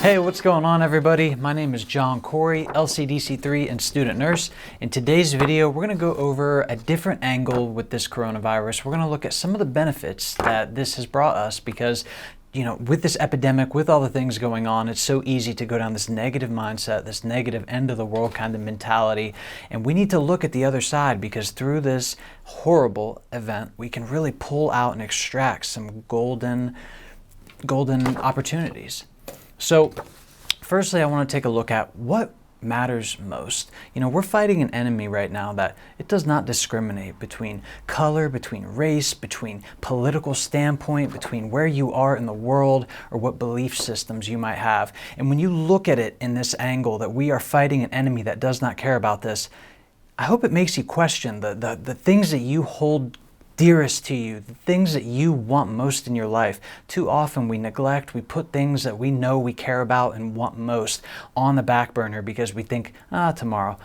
Hey, what's going on everybody? My name is John Corey, LCDC3 and student nurse. In today's video, we're going to go over a different angle with this coronavirus. We're going to look at some of the benefits that this has brought us because, you know, with this epidemic, with all the things going on, it's so easy to go down this negative mindset, this negative end of the world kind of mentality. And we need to look at the other side because through this horrible event, we can really pull out and extract some golden opportunities. So firstly, I want to take a look at what matters most. You know, we're fighting an enemy right now that it does not discriminate between color, between race, between political standpoint, between where you are in the world or what belief systems you might have. And when you look at it in this angle that we are fighting an enemy that does not care about this, I hope it makes you question the things that you hold dearest to you, the things that you want most in your life. Too often we neglect, we put things that we know we care about and want most on the back burner because we think, tomorrow.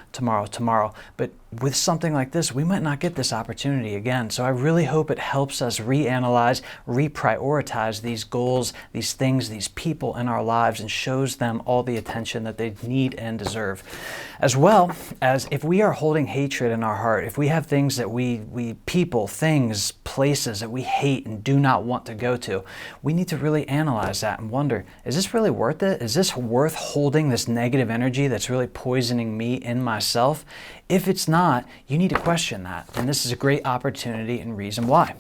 But with something like this, we might not get this opportunity again. So I really hope it helps us reanalyze, reprioritize these goals, these things, these people in our lives and shows them all the attention that they need and deserve. As well as if we are holding hatred in our heart, if we have things that people, things, places that we hate and do not want to go to, we need to really analyze that and wonder, is this really worth it? Is this worth holding this negative energy that's really poisoning me in myself? If it's not, you need to question that. And this is a great opportunity and reason why.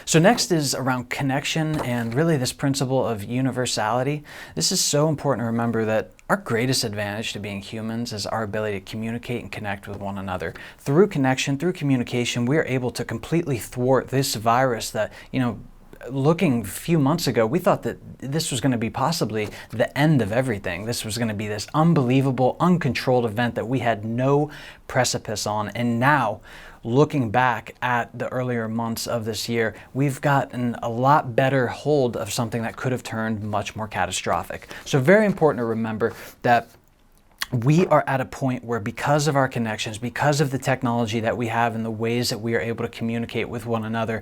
So next is around connection and really this principle of universality. This is so important to remember that our greatest advantage to being humans is our ability to communicate and connect with one another. Through connection, through communication, we are able to completely thwart this virus that, you know, looking a few months ago, we thought that this was going to be possibly the end of everything. This was going to be this unbelievable, uncontrolled event that we had no precipice on. And now, looking back at the earlier months of this year, we've gotten a lot better hold of something that could have turned much more catastrophic. So very important to remember that we are at a point where because of our connections, because of the technology that we have and the ways that we are able to communicate with one another,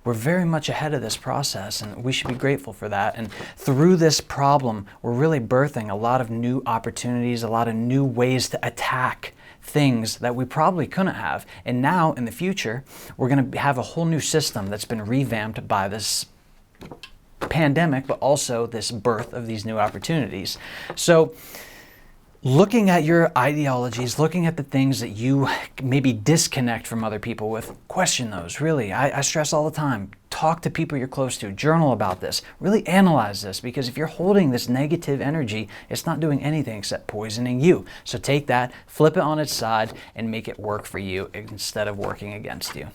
we're very much ahead of this process and we should be grateful for that. And through this problem, we're really birthing a lot of new opportunities, a lot of new ways to attack things that we probably couldn't have. And now in the future, we're going to have a whole new system that's been revamped by this pandemic, but also this birth of these new opportunities. So looking at your ideologies, looking at the things that you maybe disconnect from other people with, question those, really. I stress all the time, talk to people you're close to, journal about this, really analyze this, because if you're holding this negative energy, it's not doing anything except poisoning you. So take that, flip it on its side, and make it work for you instead of working against you.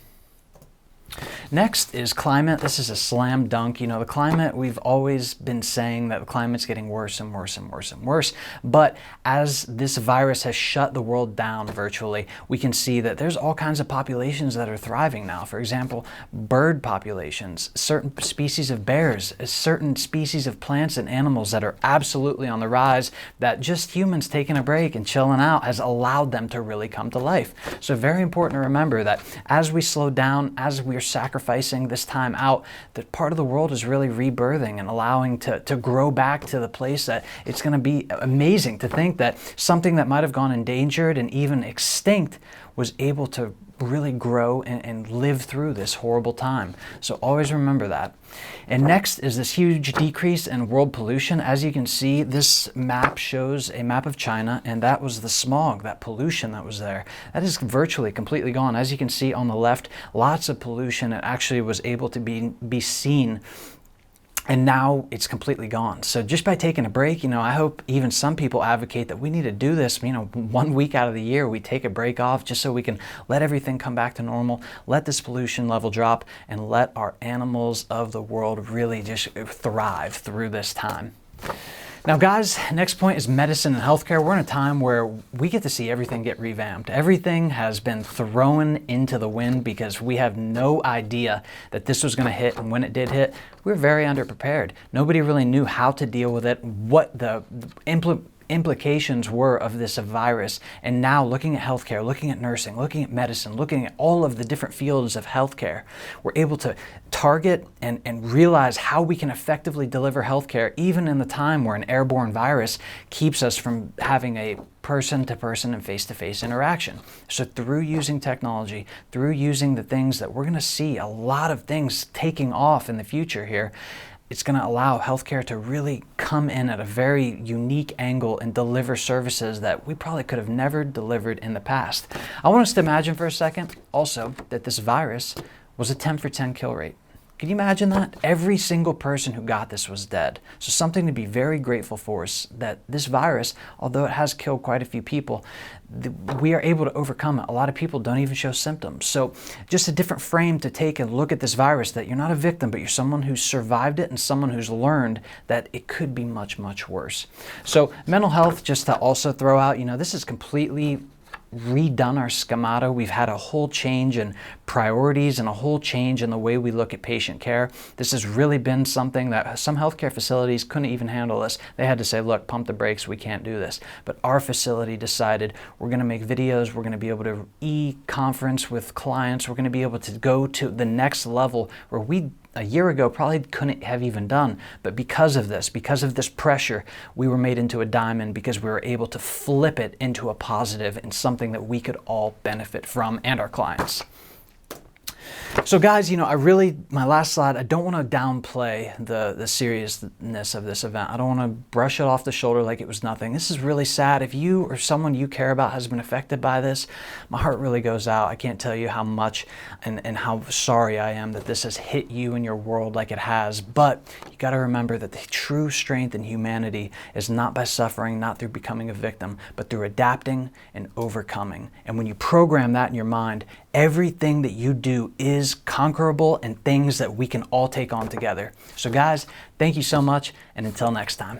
Next is climate. This is a slam dunk. You know, the climate, we've always been saying that the climate's getting worse and worse and worse and worse. But as this virus has shut the world down virtually, we can see that there's all kinds of populations that are thriving now. For example, bird populations, certain species of bears, certain species of plants and animals that are absolutely on the rise that just humans taking a break and chilling out has allowed them to really come to life. So very important to remember that as we slow down, as we're sacrificing this time out, that part of the world is really rebirthing and allowing to grow back to the place that it's going to be amazing to think that something that might have gone endangered and even extinct was able to really grow and live through this horrible time. So always remember that. And next is this huge decrease in world pollution. As you can see, this map shows a map of China, and that was the smog, that pollution that was there. That is virtually completely gone. As you can see on the left, lots of pollution. It actually was able to be seen, and now it's completely gone. So just by taking a break, you know, I hope even some people advocate that we need to do this, you know, 1 week out of the year, we take a break off just so we can let everything come back to normal, let this pollution level drop, and let our animals of the world really just thrive through this time. Now guys, next point is medicine and healthcare. We're in a time where we get to see everything get revamped. Everything has been thrown into the wind because we have no idea that this was going to hit, and when it did hit, we were very underprepared. Nobody really knew how to deal with it, what the implications were of this virus, and now looking at healthcare, looking at nursing, looking at medicine, looking at all of the different fields of healthcare, we're able to target and realize how we can effectively deliver healthcare even in the time where an airborne virus keeps us from having a person-to-person and face-to-face interaction. So through using technology, through using the things that we're going to see a lot of things taking off in the future here, it's going to allow healthcare to really come in at a very unique angle and deliver services that we probably could have never delivered in the past. I want us to imagine for a second also that this virus was a 10 for 10 kill rate. Can you imagine that? Every single person who got this was dead. So something to be very grateful for is that this virus, although it has killed quite a few people, we are able to overcome it. A lot of people don't even show symptoms. So just a different frame to take and look at this virus, that you're not a victim, but you're someone who's survived it and someone who's learned that it could be much, much worse. So mental health, just to also throw out, this is completely redone our schemata. We've had a whole change in priorities and a whole change in the way we look at patient care. This has really been something that some healthcare facilities couldn't even handle this. They had to say, look, pump the brakes, we can't do this. But our facility decided we're going to make videos, we're going to be able to e-conference with clients, we're going to be able to go to the next level where we a year ago probably couldn't have even done. But because of this pressure, we were made into a diamond because we were able to flip it into a positive and something that we could all benefit from, and our clients. So guys, my last slide, I don't want to downplay the seriousness of this event. I don't want to brush it off the shoulder like it was nothing. This is really sad. If you or someone you care about has been affected by this, my heart really goes out. I can't tell you how much and how sorry I am that this has hit you in your world like it has. But you got to remember that the true strength in humanity is not by suffering, not through becoming a victim, but through adapting and overcoming. And when you program that in your mind, everything that you do is conquerable and things that we can all take on together. So guys, thank you so much, and until next time.